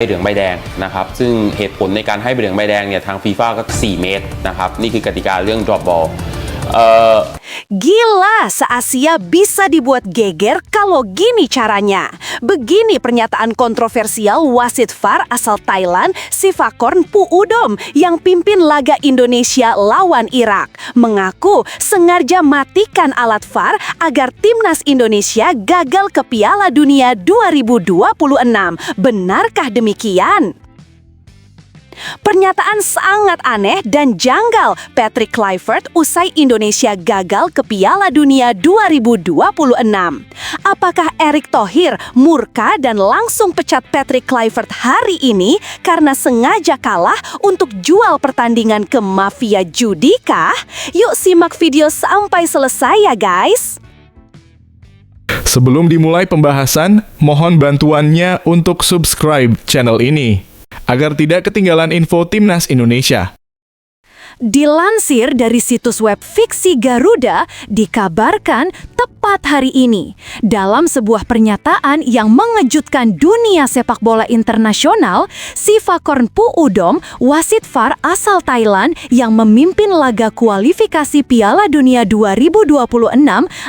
ใบเหลืองใบแดงนะครับซึ่งเหตุผลในการให้ใบเหลืองใบแดงเนี่ยทางฟีฟ่าก็4 เมตรนะครับนี่คือกติกาเรื่อง drop ball Gila, se-Asia bisa dibuat geger kalau gini caranya. Begini pernyataan kontroversial wasit VAR asal Thailand, Sivakorn Puudom, yang pimpin laga Indonesia lawan Irak. Mengaku sengaja matikan alat VAR agar timnas Indonesia gagal ke Piala Dunia 2026. Benarkah demikian? Pernyataan sangat aneh dan janggal Patrick Kluivert usai Indonesia gagal ke Piala Dunia 2026. Apakah Erick Thohir murka dan langsung pecat Patrick Kluivert hari ini karena sengaja kalah untuk jual pertandingan ke mafia judi kah? Yuk simak video sampai selesai ya guys. Sebelum dimulai pembahasan, mohon bantuannya untuk subscribe channel ini agar tidak ketinggalan info Timnas Indonesia. Dilansir dari situs web Fiksi Garuda, dikabarkan tepat hari ini, dalam sebuah pernyataan yang mengejutkan dunia sepak bola internasional, Sivakorn Puudom, wasit VAR asal Thailand yang memimpin laga kualifikasi Piala Dunia 2026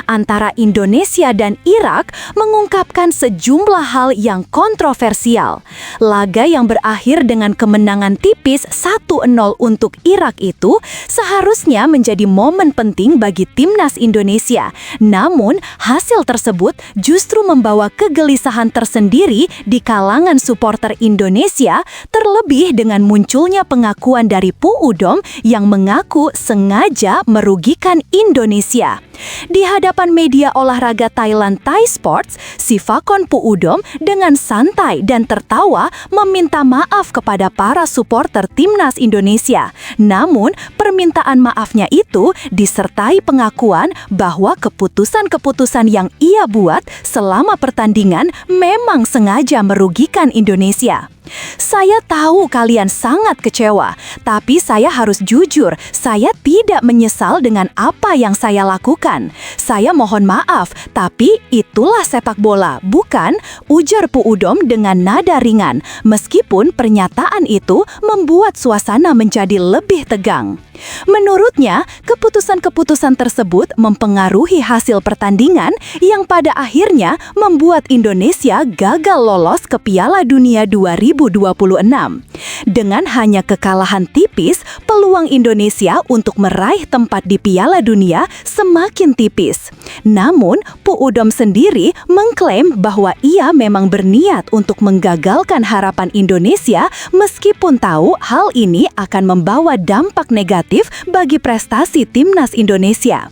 antara Indonesia dan Irak, mengungkapkan sejumlah hal yang kontroversial. Laga yang berakhir dengan kemenangan tipis 1-0 untuk Irak itu seharusnya menjadi momen penting bagi timnas Indonesia. Namun, hasil tersebut justru membawa kegelisahan tersendiri di kalangan supporter Indonesia, terlebih dengan munculnya pengakuan dari Puudom yang mengaku sengaja merugikan Indonesia. Di hadapan media olahraga Thailand Thai Sports, Sivakorn Puudom dengan santai dan tertawa meminta maaf kepada para supporter timnas Indonesia. Namun, permintaan maafnya itu disertai pengakuan bahwa keputusan-keputusan yang ia buat selama pertandingan memang sengaja merugikan Indonesia. Saya tahu kalian sangat kecewa, tapi saya harus jujur, saya tidak menyesal dengan apa yang saya lakukan. Saya mohon maaf, tapi itulah sepak bola, bukan? Ujar Puudom dengan nada ringan, meskipun pernyataan itu membuat suasana menjadi lebih tegang. Menurutnya, keputusan-keputusan tersebut mempengaruhi hasil pertandingan yang pada akhirnya membuat Indonesia gagal lolos ke Piala Dunia 2026. Dengan hanya kekalahan tipis, peluang Indonesia untuk meraih tempat di Piala Dunia semakin tipis. Namun, Puudom sendiri mengklaim bahwa ia memang berniat untuk menggagalkan harapan Indonesia meskipun tahu hal ini akan membawa dampak negatif bagi prestasi timnas Indonesia.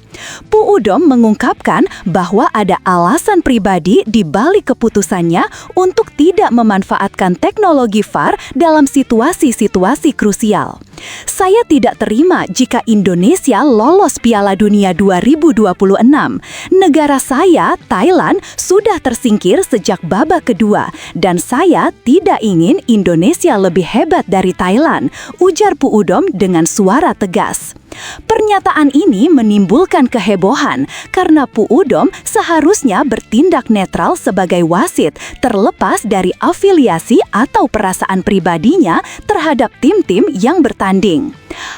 Puudom mengungkapkan bahwa ada alasan pribadi di balik keputusannya untuk tidak memanfaatkan teknologi VAR dalam situasi-situasi krusial. Saya tidak terima jika Indonesia lolos Piala Dunia 2026. Negara saya, Thailand, sudah tersingkir sejak babak kedua dan saya tidak ingin Indonesia lebih hebat dari Thailand, ujar Puudom dengan suara tegas. Pernyataan ini menimbulkan kehebohan karena Puudom seharusnya bertindak netral sebagai wasit, terlepas dari afiliasi atau perasaan pribadinya terhadap tim-tim yang bertanding.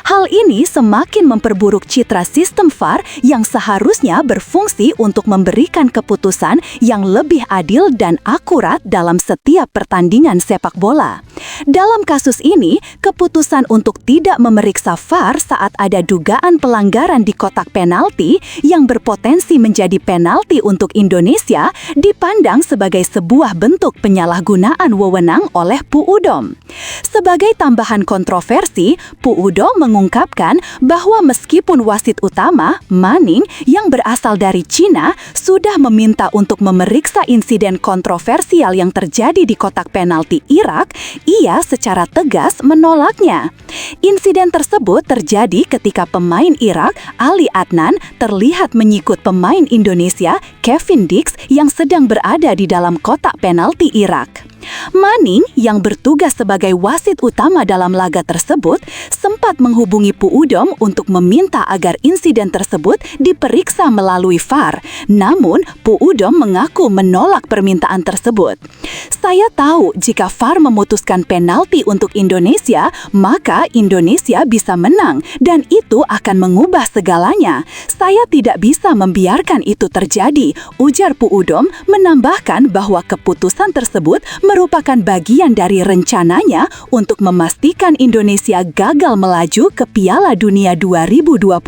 Hal ini semakin memperburuk citra sistem VAR yang seharusnya berfungsi untuk memberikan keputusan yang lebih adil dan akurat dalam setiap pertandingan sepak bola. Dalam kasus ini, keputusan untuk tidak memeriksa VAR saat ada dugaan pelanggaran di kotak penalti yang berpotensi menjadi penalti untuk Indonesia dipandang sebagai sebuah bentuk penyalahgunaan wewenang oleh Puudom. Sebagai tambahan kontroversi, Puudom mengungkapkan bahwa meskipun wasit utama, Manning, yang berasal dari Cina, sudah meminta untuk memeriksa insiden kontroversial yang terjadi di kotak penalti Irak, ia secara tegas menolaknya. Insiden tersebut terjadi ketika pemain Irak, Ali Adnan, terlihat menyikut pemain Indonesia, Kevin Dix, yang sedang berada di dalam kotak penalti Irak. Maning yang bertugas sebagai wasit utama dalam laga tersebut sempat menghubungi Pu Udom untuk meminta agar insiden tersebut diperiksa melalui VAR. Namun, Pu Udom mengaku menolak permintaan tersebut. Saya tahu jika VAR memutuskan penalti untuk Indonesia, maka Indonesia bisa menang dan itu akan mengubah segalanya. Saya tidak bisa membiarkan itu terjadi, ujar Pu Udom, menambahkan bahwa keputusan tersebut merupakan bagian dari rencananya untuk memastikan Indonesia gagal melaju ke Piala Dunia 2026.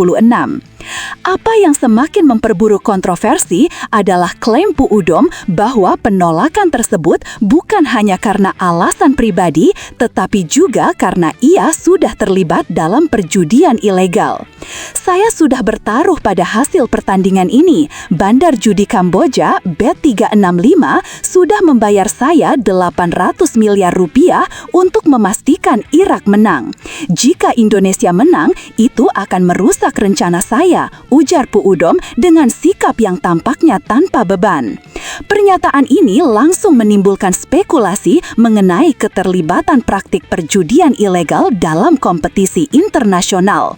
Apa yang semakin memperburuk kontroversi adalah klaim Pu Udom bahwa penolakan tersebut bukan hanya karena alasan pribadi, tetapi juga karena ia sudah terlibat dalam perjudian ilegal. Saya sudah bertaruh pada hasil pertandingan ini. Bandar judi Kamboja, Bet365, sudah membayar saya 800 miliar rupiah untuk memastikan Irak menang. Jika Indonesia menang, itu akan merusak rencana saya, ujar Pu Udom dengan sikap yang tampaknya tanpa beban. Pernyataan ini langsung menimbulkan spekulasi mengenai keterlibatan praktik perjudian ilegal dalam kompetisi internasional.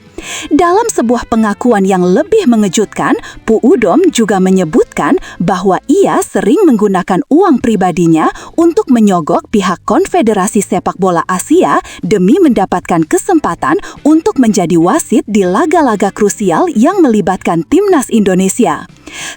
Dalam sebuah pengakuan yang lebih mengejutkan, Pu Udom juga menyebutkan bahwa ia sering menggunakan uang pribadinya untuk menyogok pihak Konfederasi Sepak Bola Asia demi mendapatkan kesempatan untuk menjadi wasit di laga-laga krusial yang melibatkan timnas Indonesia.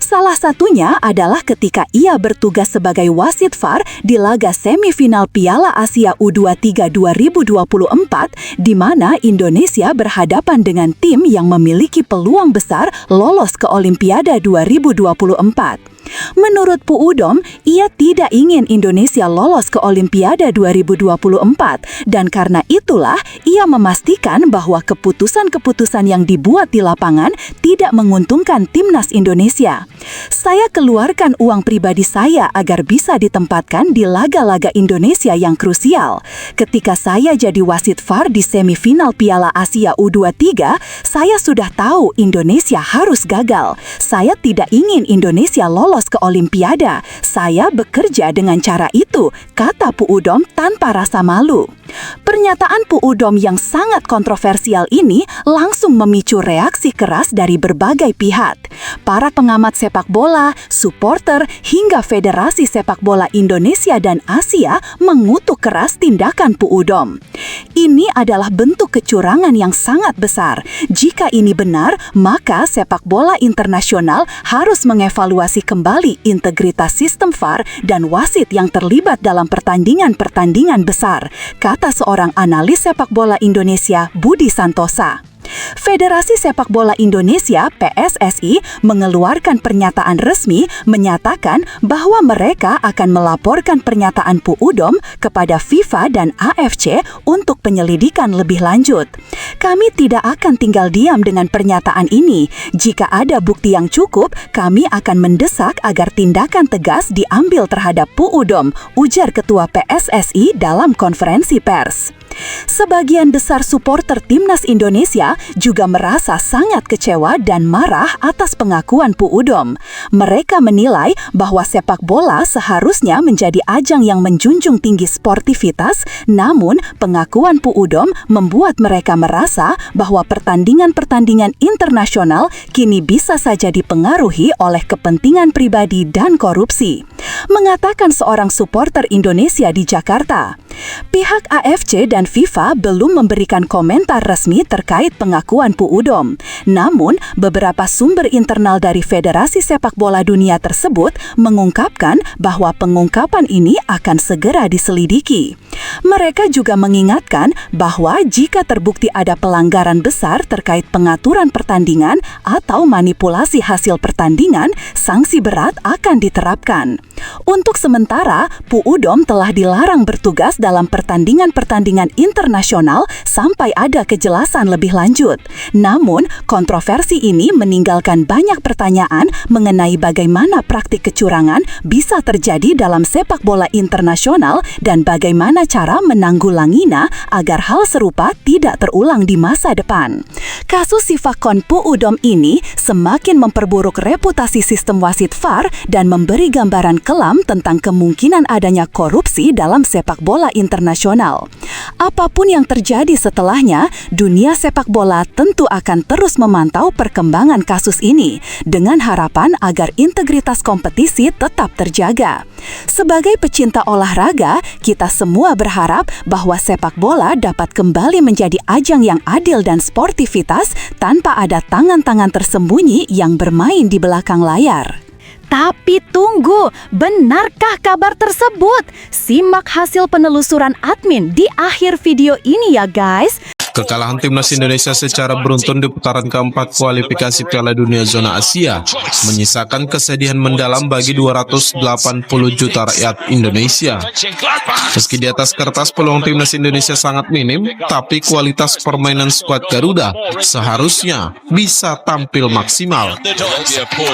Salah satunya adalah ketika ia bertugas sebagai wasit VAR di laga semifinal Piala Asia U23 2024, di mana Indonesia berhadapan dengan tim yang memiliki peluang besar lolos ke Olimpiade 2024. Menurut Pu Udom, ia tidak ingin Indonesia lolos ke Olimpiade 2024 dan karena itulah ia memastikan bahwa keputusan-keputusan yang dibuat di lapangan tidak menguntungkan timnas Indonesia. Saya keluarkan uang pribadi saya agar bisa ditempatkan di laga-laga Indonesia yang krusial. Ketika saya jadi wasit VAR di semifinal Piala Asia U23, saya sudah tahu Indonesia harus gagal. Saya tidak ingin Indonesia lolos ke Olimpiade. Saya bekerja dengan cara itu, kata Pu Udom tanpa rasa malu. Pernyataan Pu Udom yang sangat kontroversial ini langsung memicu reaksi keras dari berbagai pihak. Para pengamat sepak bola, supporter, hingga Federasi Sepak Bola Indonesia dan Asia mengutuk keras tindakan Pu Udom. Ini adalah bentuk kecurangan yang sangat besar. Jika ini benar, maka sepak bola internasional harus mengevaluasi kembali integritas sistem VAR dan wasit yang terlibat dalam pertandingan-pertandingan besar, kata seorang analis sepak bola Indonesia, Budi Santosa. Federasi Sepak Bola Indonesia (PSSI) mengeluarkan pernyataan resmi menyatakan bahwa mereka akan melaporkan pernyataan Pu Udom kepada FIFA dan AFC untuk penyelidikan lebih lanjut. Kami tidak akan tinggal diam dengan pernyataan ini. Jika ada bukti yang cukup, kami akan mendesak agar tindakan tegas diambil terhadap Pu Udom, ujar Ketua PSSI dalam konferensi pers. Sebagian besar supporter timnas Indonesia juga merasa sangat kecewa dan marah atas pengakuan Pu Udom. Mereka menilai bahwa sepak bola seharusnya menjadi ajang yang menjunjung tinggi sportivitas, namun pengakuan Pu Udom membuat mereka merasa bahwa pertandingan-pertandingan internasional kini bisa saja dipengaruhi oleh kepentingan pribadi dan korupsi. Mengatakan seorang supporter Indonesia di Jakarta. Pihak AFC dan FIFA belum memberikan komentar resmi terkait pengakuan Pu Udom. Namun, beberapa sumber internal dari Federasi Sepak Bola Dunia tersebut mengungkapkan bahwa pengungkapan ini akan segera diselidiki. Mereka juga mengingatkan bahwa jika terbukti ada pelanggaran besar terkait pengaturan pertandingan atau manipulasi hasil pertandingan, sanksi berat akan diterapkan. Untuk sementara, Pu Udom telah dilarang bertugas dalam pertandingan-pertandingan internasional sampai ada kejelasan lebih lanjut. Namun, kontroversi ini meninggalkan banyak pertanyaan mengenai bagaimana praktik kecurangan bisa terjadi dalam sepak bola internasional dan bagaimana cara menanggulanginya agar hal serupa tidak terulang di masa depan. Kasus Sifakon Pu Udom ini semakin memperburuk reputasi sistem wasit VAR dan memberi gambaran kelas mendalam tentang kemungkinan adanya korupsi dalam sepak bola internasional. Apapun yang terjadi setelahnya, dunia sepak bola tentu akan terus memantau perkembangan kasus ini dengan harapan agar integritas kompetisi tetap terjaga. Sebagai pecinta olahraga, kita semua berharap bahwa sepak bola dapat kembali menjadi ajang yang adil dan sportivitas tanpa ada tangan-tangan tersembunyi yang bermain di belakang layar. Tapi tunggu, benarkah kabar tersebut? Simak hasil penelusuran admin di akhir video ini ya guys. Kekalahan timnas Indonesia secara beruntun di putaran keempat kualifikasi Piala Dunia Zona Asia menyisakan kesedihan mendalam bagi 280 juta rakyat Indonesia. Meski di atas kertas peluang timnas Indonesia sangat minim, tapi kualitas permainan skuad Garuda seharusnya bisa tampil maksimal.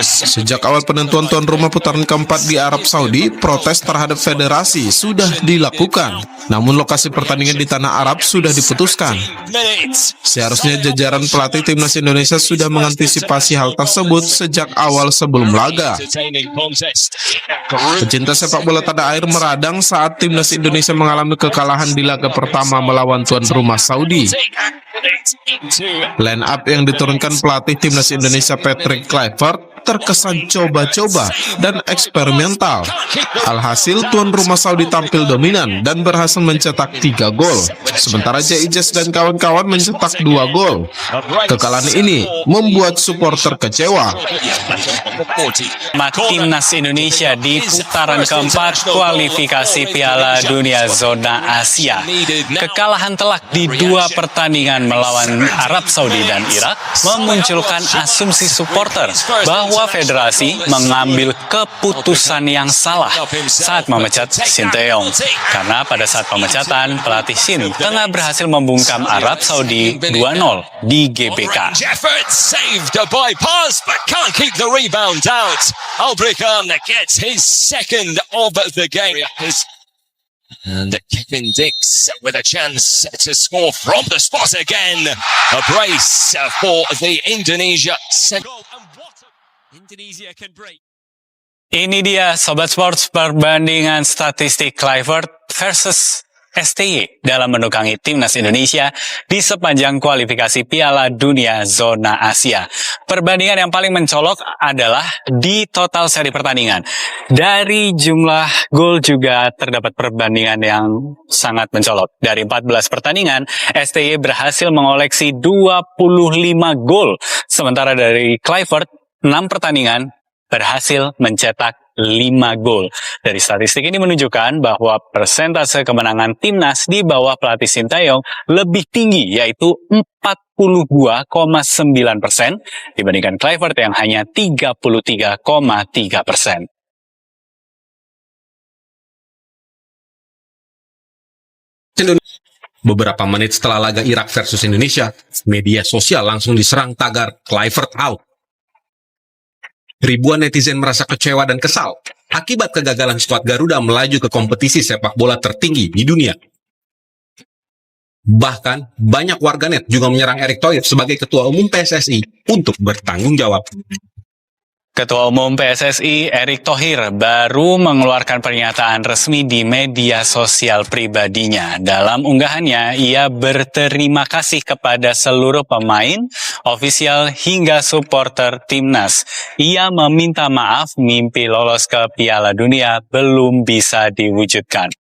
Sejak awal penentuan tuan rumah putaran keempat di Arab Saudi, protes terhadap federasi sudah dilakukan. Namun lokasi pertandingan di tanah Arab sudah diputuskan. Seharusnya jajaran pelatih timnas Indonesia sudah mengantisipasi hal tersebut sejak awal sebelum laga. Pecinta sepak bola tanah air meradang saat timnas Indonesia mengalami kekalahan di laga pertama melawan tuan rumah Saudi. Line up yang diturunkan pelatih timnas Indonesia Patrick Kluivert terkesan coba-coba dan eksperimental. Alhasil tuan rumah Saudi tampil dominan dan berhasil mencetak 3 gol, sementara Jaijes dan kawan-kawan mencetak 2 gol. Kekalahan ini membuat supporter kecewa. Timnas Indonesia di putaran keempat kualifikasi Piala Dunia Zona Asia. Kekalahan telak di 2 pertandingan melawan Arab Saudi dan Irak memunculkan asumsi supporter bahwa federasi mengambil keputusan yang salah saat memecat Sinteyong. Karena pada saat pemecatan, pelatih Shin tengah berhasil membungkam Arab Saudi 2-0 di GBK. Albrichan gets his second of the game. And Kevin Dix with a chance to score from the spot again. A brace for the Indonesia. Indonesia can break. Ini dia Sobat Sports perbandingan statistik Kluivert versus STY dalam menukangi timnas Indonesia di sepanjang kualifikasi Piala Dunia Zona Asia. Perbandingan yang paling mencolok adalah di total seri pertandingan. Dari jumlah gol juga terdapat perbandingan yang sangat mencolok. Dari 14 pertandingan, STY berhasil mengoleksi 25 gol. Sementara dari Kluivert, 6 pertandingan berhasil mencetak 5 gol. Dari statistik ini menunjukkan bahwa persentase kemenangan timnas di bawah pelatih Sinteyong lebih tinggi, yaitu 42,9% dibandingkan Kluivert yang hanya 33,3%. Beberapa menit setelah laga Irak versus Indonesia, media sosial langsung diserang tagar Kluivert out. Ribuan netizen merasa kecewa dan kesal akibat kegagalan skuad Garuda melaju ke kompetisi sepak bola tertinggi di dunia. Bahkan, banyak warganet juga menyerang Erick Thohir sebagai Ketua Umum PSSI untuk bertanggung jawab. Ketua Umum PSSI Erick Thohir baru mengeluarkan pernyataan resmi di media sosial pribadinya. Dalam unggahannya, ia berterima kasih kepada seluruh pemain, ofisial hingga supporter timnas. Ia meminta maaf mimpi lolos ke Piala Dunia belum bisa diwujudkan.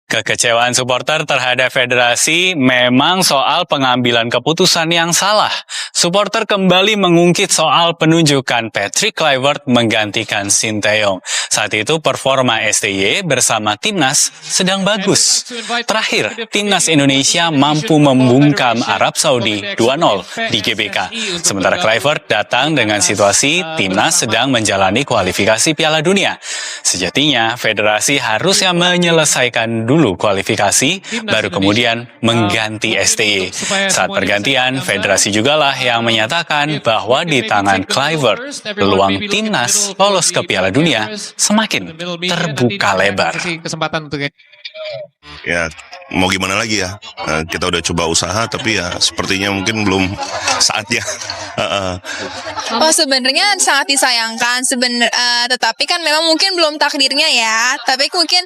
Kekecewaan supporter terhadap federasi memang soal pengambilan keputusan yang salah. Supporter kembali mengungkit soal penunjukan Patrick Kluivert menggantikan Sinteyong. Saat itu performa STY bersama timnas sedang bagus. Terakhir, timnas Indonesia mampu membungkam Arab Saudi 2-0 di GBK. Sementara Kluivert datang dengan situasi timnas sedang menjalani kualifikasi Piala Dunia. Sejatinya, federasi harusnya menyelesaikan dulu kualifikasi, baru kemudian mengganti STY. Saat pergantian, federasi jugalah yang menyatakan bahwa di tangan Kluivert, peluang timnas lolos ke Piala Dunia semakin terbuka lebar. Ya mau gimana lagi ya, kita udah coba usaha tapi ya sepertinya mungkin belum saatnya. Oh sebenarnya sangat disayangkan tetapi kan memang mungkin belum takdirnya ya. Tapi mungkin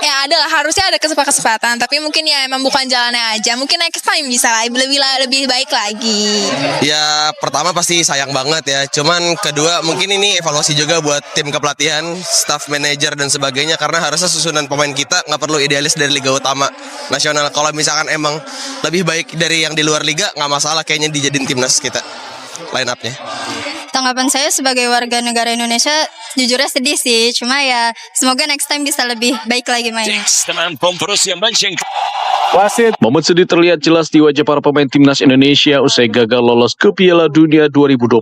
ya harusnya ada kesempatan. Tapi mungkin ya emang bukan jalannya aja. Mungkin next time bisa lebih baik lagi. Ya pertama pasti sayang banget ya. Cuman kedua mungkin ini evaluasi juga buat tim kepelatihan, staff manajer dan sebagainya. Karena harusnya susunan pemain kita nggak perlu idealis dari Liga Utama Nasional. Kalau misalkan emang lebih baik dari yang di luar liga, nggak masalah kayaknya dijadiin timnas kita line up-nya. Tanggapan saya sebagai warga negara Indonesia jujurnya sedih sih. Cuma ya semoga next time bisa lebih baik lagi mainnya. Momen sedih terlihat jelas di wajah para pemain timnas Indonesia usai gagal lolos ke Piala Dunia 2026.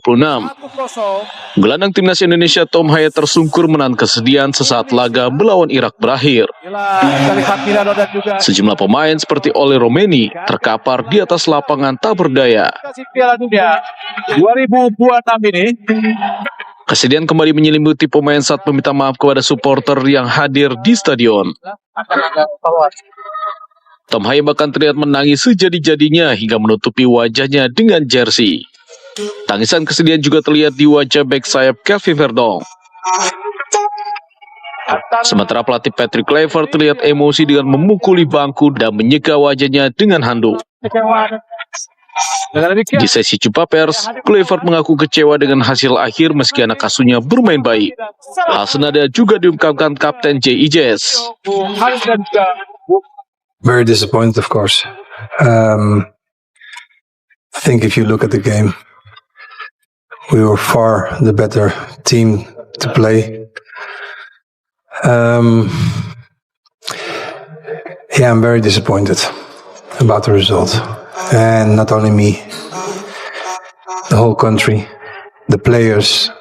Gelandang timnas Indonesia Tom Haya tersungkur menahan kesedihan sesaat laga melawan Irak berakhir. Sejumlah pemain seperti Ole Romeni terkapar di atas lapangan tak berdaya. Piala Dunia 2026 ini. Kesedihan kembali menyelimuti pemain saat meminta maaf kepada supporter yang hadir di stadion. Tom Haya bahkan terlihat menangis sejadi-jadinya hingga menutupi wajahnya dengan jersey. Tangisan kesedihan juga terlihat di wajah bek sayap Kevin Verdonk. Sementara pelatih Patrick Kluivert terlihat emosi dengan memukuli bangku dan menyeka wajahnya dengan handuk. Di sesi jumpa pers, Kluivert mengaku kecewa dengan hasil akhir meski anak asuhnya bermain baik. Hal senada juga diungkapkan Kapten J. Ijes. Very disappointed, of course. I think if you look at the game, we were far the better team to play. Yeah, I'm very disappointed about the result. And not only me, the whole country, the players,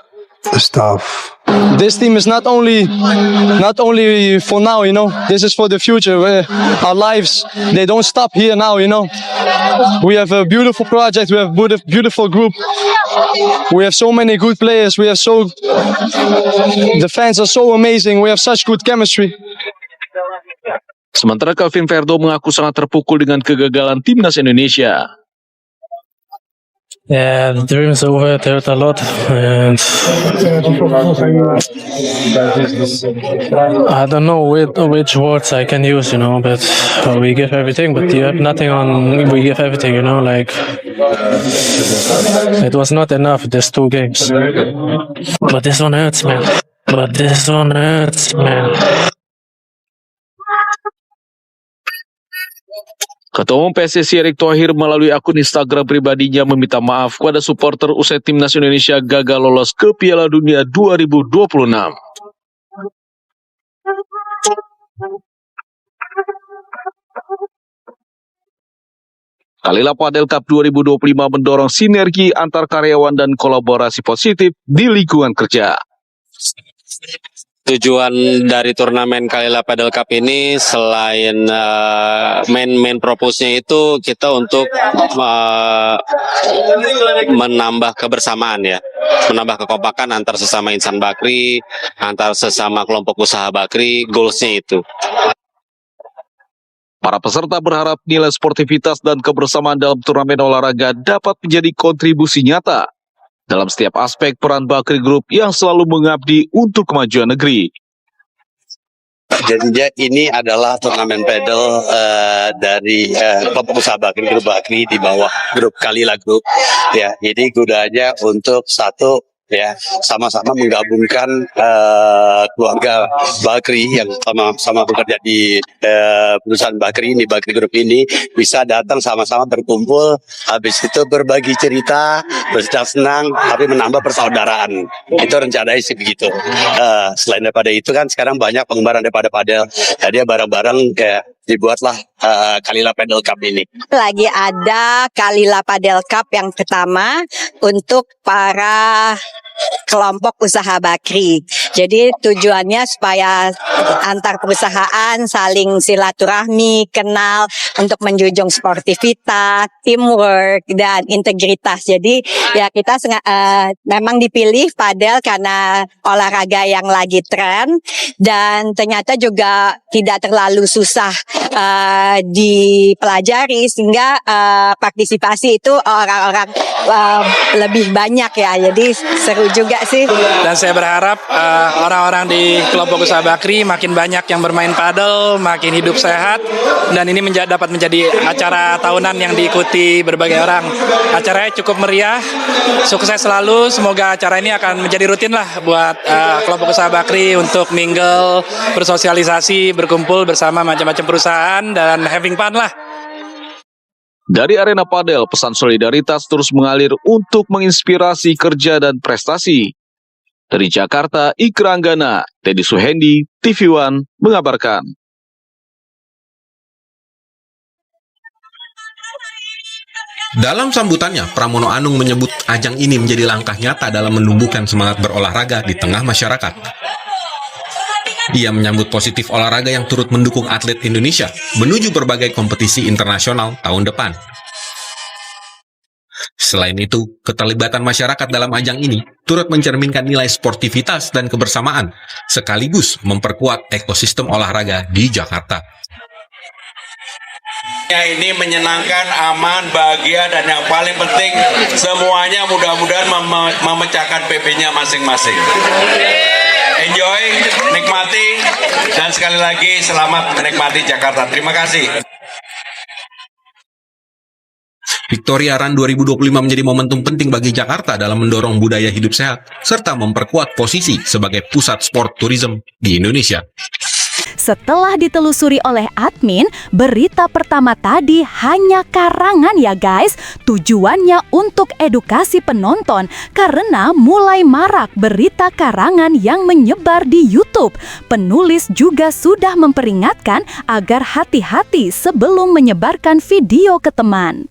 the staff. This team is not only for now, you know. This is for the future. Our lives, they don't stop here now, you know. We have a beautiful project. We have a beautiful group. We have so many good players. The fans are so amazing. We have such good chemistry. Sementara Kevin Verdonk mengaku sangat terpukul dengan kegagalan timnas Indonesia. Yeah, the dream is over. It hurt a lot, and I don't know which words I can use, you know. But we give everything, but you have nothing on. We give everything, you know. Like it was not enough. There's 2 games, but this one hurts, man. Ketua Umum PSSI Erick Thohir melalui akun Instagram pribadinya meminta maaf kepada supporter usai timnas Indonesia gagal lolos ke Piala Dunia 2026. Kalila Padel Cup 2025 mendorong sinergi antar karyawan dan kolaborasi positif di lingkungan kerja. Tujuan dari turnamen Kalila Padel Cup ini selain main propose-nya itu kita untuk menambah kebersamaan ya, menambah kekompakan antar sesama insan bakri, antar sesama kelompok usaha bakri, goals-nya itu. Para peserta berharap nilai sportivitas dan kebersamaan dalam turnamen olahraga dapat menjadi kontribusi nyata dalam setiap aspek peran Bakri Group yang selalu mengabdi untuk kemajuan negeri. Jadinya ini adalah turnamen pedal dari kelompok usaha Bakri Grup Bakri di bawah grup Kalila Group. Ya, jadi gunanya untuk satu ya sama-sama menggabungkan keluarga Bakri yang sama-sama bekerja di perusahaan Bakri ini, Bakri Group ini bisa datang sama-sama berkumpul, habis itu berbagi cerita, bersenang-senang, tapi menambah persaudaraan. Itu rencananya sih begitu. Selain daripada itu kan sekarang banyak pengembaraan daripada padel, jadi bareng-bareng kayak dibuatlah Kalila Padel Cup ini. Lagi ada Kalila Padel Cup yang pertama untuk para kelompok usaha Bakri. Jadi tujuannya supaya antar perusahaan saling silaturahmi, kenal untuk menjunjung sportivitas, teamwork, dan integritas. Jadi ya kita memang dipilih padel karena olahraga yang lagi tren dan ternyata juga tidak terlalu susah dipelajari sehingga partisipasi itu orang-orang lebih banyak ya. Jadi seru juga sih. Dan saya berharap orang-orang di kelompok usaha Bakri makin banyak yang bermain padel, makin hidup sehat, dan ini dapat menjadi acara tahunan yang diikuti berbagai orang. Acaranya cukup meriah, sukses selalu. Semoga acara ini akan menjadi rutin lah buat kelompok usaha Bakri untuk mingle, bersosialisasi, berkumpul bersama macam-macam perusahaan dan having fun lah. Dari arena padel, pesan solidaritas terus mengalir untuk menginspirasi kerja dan prestasi. Dari Jakarta, Ikra Anggana, Teddy Suhendi, TV One mengabarkan. Dalam sambutannya, Pramono Anung menyebut ajang ini menjadi langkah nyata dalam menumbuhkan semangat berolahraga di tengah masyarakat. Ia menyambut positif olahraga yang turut mendukung atlet Indonesia menuju berbagai kompetisi internasional tahun depan. Selain itu, keterlibatan masyarakat dalam ajang ini turut mencerminkan nilai sportivitas dan kebersamaan, sekaligus memperkuat ekosistem olahraga di Jakarta. Ini menyenangkan, aman, bahagia, dan yang paling penting semuanya mudah-mudahan memecahkan PP-nya masing-masing. Enjoy, nikmati, dan sekali lagi selamat menikmati Jakarta. Terima kasih. Victoria Run 2025 menjadi momentum penting bagi Jakarta dalam mendorong budaya hidup sehat, serta memperkuat posisi sebagai pusat sport tourism di Indonesia. Setelah ditelusuri oleh admin, berita pertama tadi hanya karangan ya guys. Tujuannya untuk edukasi penonton karena mulai marak berita karangan yang menyebar di YouTube. Penulis juga sudah memperingatkan agar hati-hati sebelum menyebarkan video ke teman.